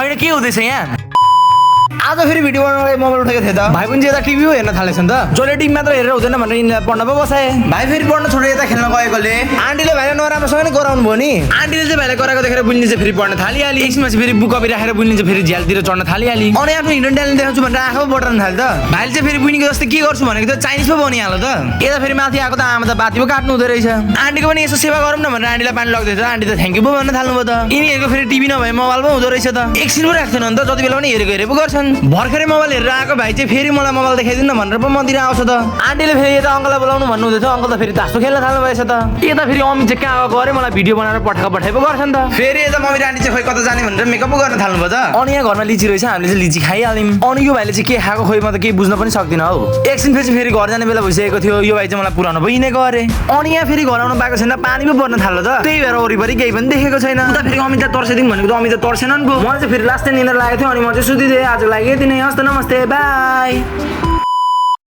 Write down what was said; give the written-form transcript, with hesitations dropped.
होइन के हुँदैछ यहाँ आज फेरि भिडियो बनाउनलाई मोबाइल उठेको थिएँ त भाइ पनि यता टिभी हेर्न थालेछ नि त जसले टिभी मात्र हेरेर हुँदैन भनेर यिनीलाई पढ्न पो बसाए भाइ फेरि पढ्न छोडेर यता खेल्न गएकोले आन्टीले भाइलाई नराम्रोसँग नै गराउनु भयो नि आन्टीले चाहिँ भाइलाई कराएको देखेर बुझ्ने चाहिँ फेरि पढ्न थालिहाली एकछिनमा चाहिँ फेरि बुक कपी राखेर बुझ्ने चाहिँ फेरि झ्यालतिर चढ्न थालिहाली अनि आफ्नो हिडन ट्यालेन्ट देखाउँछु भनेर आँखा पो बढ्न थाल्यो त भाइले चाहिँ फेरि बुझ्नेको जस्तै के गर्छु भनेको त चाइनिज पो बनिहाल्यो त यता फेरि माथि आएको त आमा त बाती पो काट्नु हुँदो रहेछ आन्टीको पनि यसो सेवा गरौँ न भनेर आन्टीलाई पानी लग्दैछ आन्टी त थ्याङ्क यू पो भन्न थाल्नुभयो त यिनीहरूको फेरि टिभी नभए मोबाइल पो हुँदो रहेछ त एकछिन पो राख्दैन नि त जति बेला पनि हेरेको हेरे पो गर्छन् भर्खरै मोबाइल हेरेर आएको भाइ चाहिँ फेरि मलाई मोबाइल देखाइदिनु भनेर पो मतिर आउँछ त आन्टीले फेरि यता अङ्कललाई बोलाउनु भन्नु हुँदैछ अङ्कल त फेरि तासो खेल्न थाल्नु भएछ त यता फेरि अमित चाहिँ कहाँ गएको अरे मलाई भिडियो बनाएर पठाइ पो गर्छन् त फेरि यता मम्मी आन्टी चाहिँ खोइ कता जाने भनेर मेकअप पो गर्न थाल्नुभयो त अनि यहाँ घरमा लिची रहेछ हामीले चाहिँ लिची खाइहाल्यौँ अनि यो भाइले चाहिँ के खाएको खोइ म त केही बुझ्न पनि सक्दिनँ हौ एकछिन फेरि घर जाने बेला भइसकेको थियो यो भाइ चाहिँ मलाई पुरानो पो हिँडेको अरे अनि यहाँ फेरि घर आउनु पाएको छैन पानी पो पर्न थाल्यो त त्यही भएर वरिपरि केही पनि देखेको छैन उता फेरि अमित तर्सेदिउँ भनेको त अमित तर्सेन नि पो मलाई चाहिँ फेरि लास्ट निन्द्रा लागेको थियो अनि म चाहिँ सुतिदिएँ आज लागि यति नै हस् त नमस्ते बाई